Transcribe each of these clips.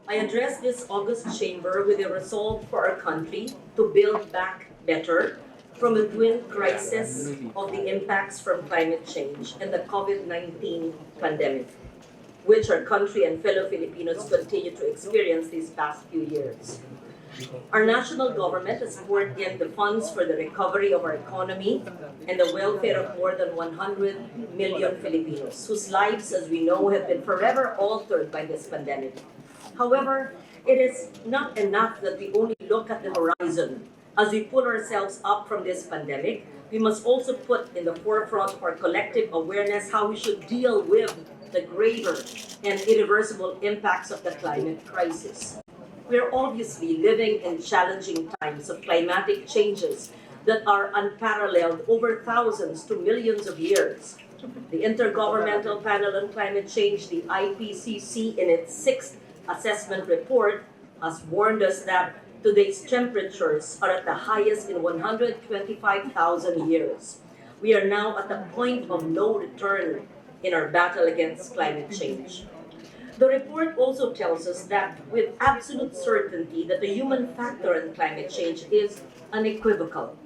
I address this August chamber with a resolve for our country to build back better from a twin crisis of the impacts from climate change and the COVID-19 pandemic, which our country and fellow Filipinos continue to experience these past few years. Our national government has poured in the funds for the recovery of our economy and the welfare of more than 100 million Filipinos, whose lives, as we know, have been forever altered by this pandemic. However, it is not enough that we only look at the horizon. As we pull ourselves up from this pandemic, we must also put in the forefront of our collective awareness how we should deal with the graver and irreversible impacts of the climate crisis. We're obviously living in challenging times of climatic changes that are unparalleled over thousands to millions of years. The Intergovernmental Panel on Climate Change, the IPCC, in its sixth assessment report, has warned us that today's temperatures are at the highest in 125,000 years. We are now at the point of no return in our battle against climate change. The report also tells us that with absolute certainty that the human factor in climate change is unequivocal.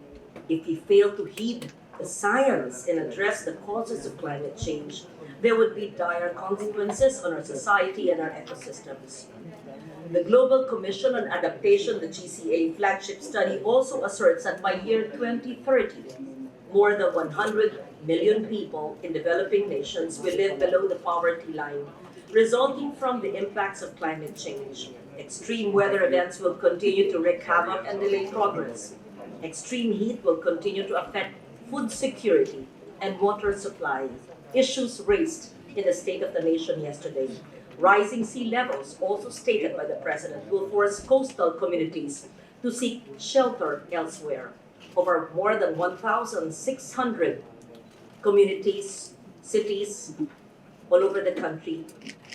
If we fail to heed the science and address the causes of climate change, there would be dire consequences on our society and our ecosystems. The Global Commission on Adaptation, the GCA flagship study, also asserts that by year 2030, more than 100 million people in developing nations will live below the poverty line, resulting from the impacts of climate change. Extreme weather events will continue to wreak havoc and delay progress. Extreme heat will continue to affect food security and water supply, issues raised in the State of the Nation yesterday. Rising sea levels, also stated by the President, will force coastal communities to seek shelter elsewhere. Over more than 1,600 communities, cities, all over the country,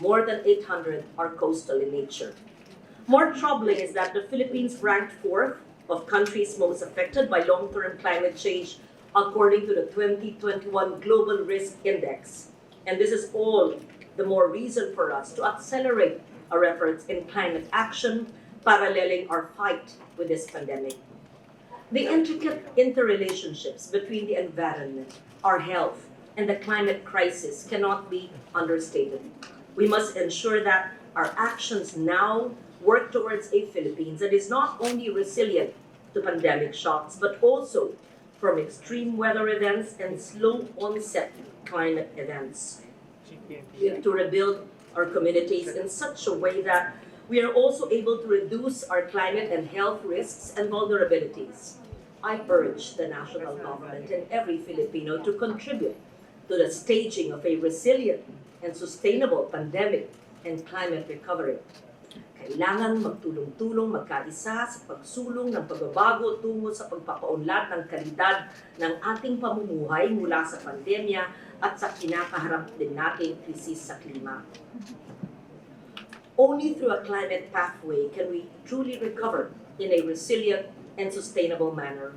more than 800 are coastal in nature. More troubling is that the Philippines ranked fourth of countries most affected by long-term climate change according to the 2021 Global Risk Index. And this is all the more reason for us to accelerate our efforts in climate action, paralleling our fight with this pandemic. The intricate interrelationships between the environment, our health, and the climate crisis cannot be understated. We must ensure that our actions now work towards a Philippines that is not only resilient to pandemic shocks, but also from extreme weather events and slow onset climate events. We have to rebuild our communities in such a way that we are also able to reduce our climate and health risks and vulnerabilities. I urge the national government and every Filipino to contribute to the staging of a resilient and sustainable pandemic and climate recovery. Kailangan magtulong-tulong magkaisa sa pagsulong ng pagbabago tungo sa pagpapaunlad ng kalidad ng ating pamumuhay mula sa pandemya at sa kinakaharap din nating krisis sa klima. Only through a climate pathway can we truly recover in a resilient and sustainable manner.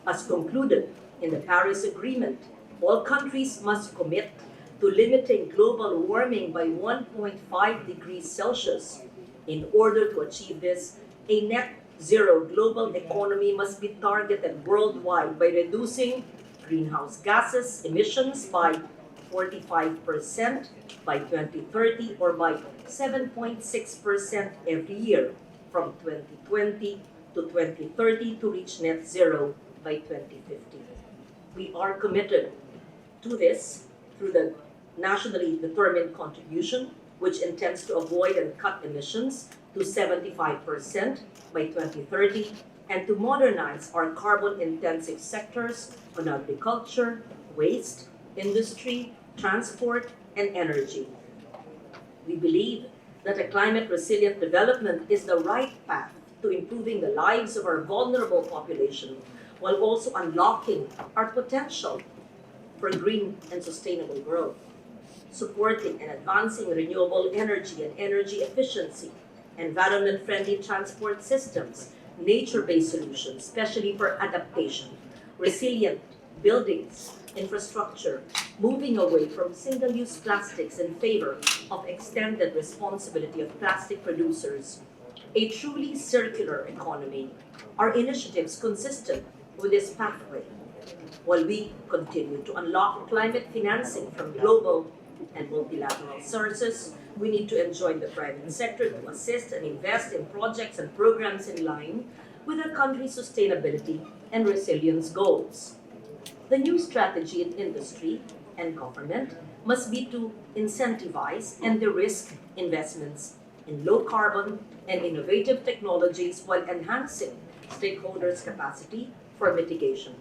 As concluded in the Paris Agreement, all countries must commit to limiting global warming by 1.5 degrees Celsius. In order to achieve this, a net zero global economy must be targeted worldwide by reducing greenhouse gases emissions by 45% by 2030 or by 7.6% every year from 2020 to 2030 to reach net zero by 2050. We are committed to this through the nationally determined contribution, which intends to avoid and cut emissions to 75% by 2030 and to modernize our carbon-intensive sectors on agriculture, waste, industry, transport, and energy. We believe that a climate-resilient development is the right path to improving the lives of our vulnerable population while also unlocking our potential for green and sustainable growth, supporting and advancing renewable energy and energy efficiency, environment-friendly transport systems, nature-based solutions, especially for adaptation, resilient buildings, infrastructure, moving away from single-use plastics in favor of extended responsibility of plastic producers, a truly circular economy, are initiatives consistent with this pathway. While we continue to unlock climate financing from global and multilateral sources, we need to enjoin the private sector to assist and invest in projects and programs in line with our country's sustainability and resilience goals. The new strategy in industry and government must be to incentivize and de-risk investments in low carbon and innovative technologies while enhancing stakeholders' capacity for mitigation.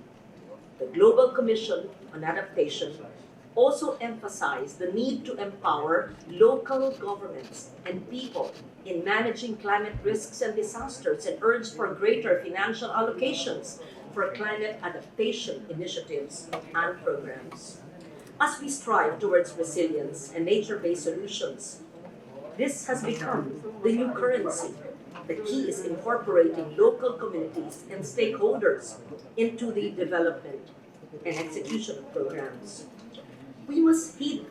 The Global Commission on Adaptation also emphasized the need to empower local governments and people in managing climate risks and disasters and urged for greater financial allocations for climate adaptation initiatives and programs. As we strive towards resilience and nature-based solutions, this has become the new currency. The key is incorporating local communities and stakeholders into the development and execution of programs. We must heed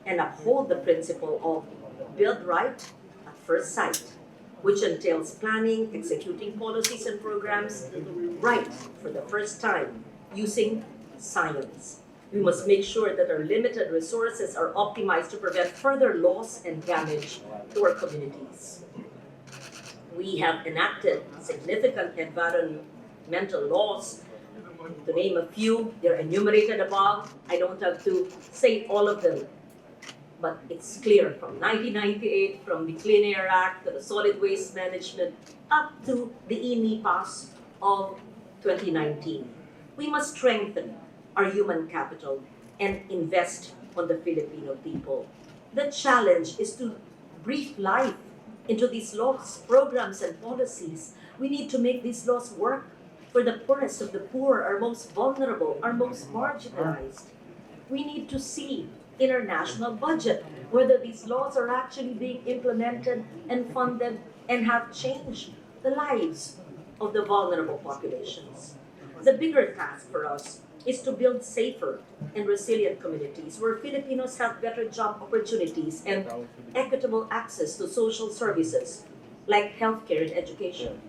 and uphold the principle of build right at first sight, which entails planning, executing policies and programs right for the first time using science. We must make sure that our limited resources are optimized to prevent further loss and damage to our communities. We have enacted significant environmental laws. To name a few, they're enumerated above. I don't have to say all of them, but it's clear from 1998, from the Clean Air Act to the Solid Waste Management, up to the e-NEPAS of 2019. We must strengthen our human capital and invest on the Filipino people. The challenge is to breathe life into these laws, programs, and policies. We need to make these laws work for the poorest of the poor, our most vulnerable, our most marginalized. We need to see in our national budget whether these laws are actually being implemented and funded and have changed the lives of the vulnerable populations. The bigger task for us is to build safer and resilient communities where Filipinos have better job opportunities and equitable access to social services like healthcare and education.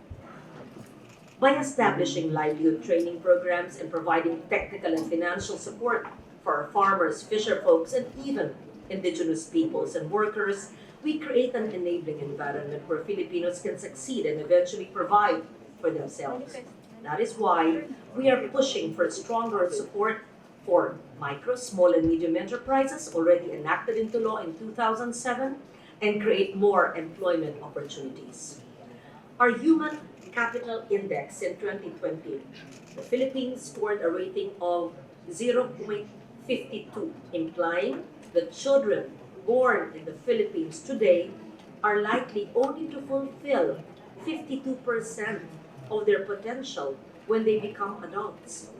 By establishing livelihood training programs and providing technical and financial support for our farmers, fisher folks, and even indigenous peoples and workers, we create an enabling environment where Filipinos can succeed and eventually provide for themselves. That is why we are pushing for stronger support for micro, small, and medium enterprises already enacted into law in 2007 and create more employment opportunities. Our Human Capital Index in 2020, the Philippines scored a rating of 0.52, implying that children born in the Philippines today are likely only to fulfill 52% of their potential when they become adults.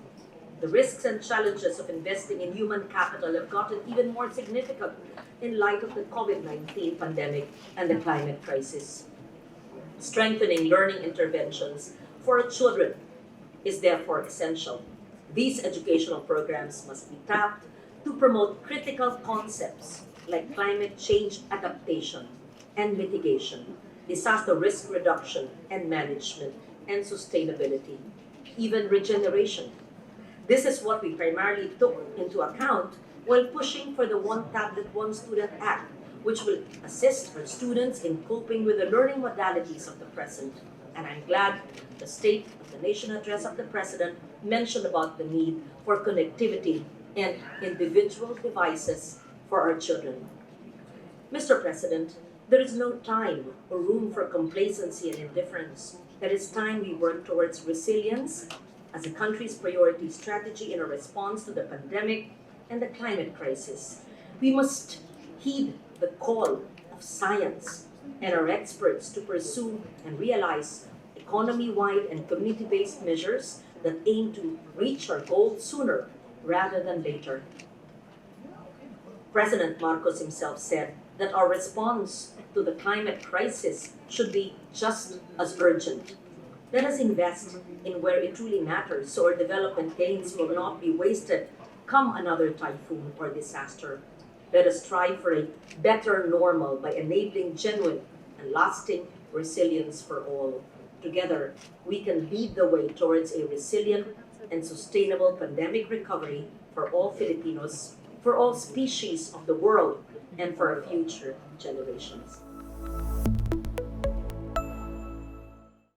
The risks and challenges of investing in human capital have gotten even more significant in light of the COVID-19 pandemic and the climate crisis. Strengthening learning interventions for children is therefore essential. These educational programs must be tapped to promote critical concepts like climate change adaptation and mitigation, disaster risk reduction and management, and sustainability, even regeneration. This is what we primarily took into account while pushing for the One Tablet, One Student Act, which will assist our students in coping with the learning modalities of the present. And I'm glad the State of the Nation address of the President mentioned about the need for connectivity and individual devices for our children. Mr. President, there is no time or room for complacency and indifference. It is time we work towards resilience as a country's priority strategy in a response to the pandemic and the climate crisis. We must heed the call of science and our experts to pursue and realize economy-wide and community-based measures that aim to reach our goals sooner rather than later. President Marcos himself said that our response to the climate crisis should be just as urgent. Let us invest in where it truly matters so our development gains will not be wasted come another typhoon or disaster. Let us strive for a better normal by enabling genuine and lasting resilience for all. Together, we can lead the way towards a resilient and sustainable pandemic recovery for all Filipinos, for all species of the world, and for our future generations.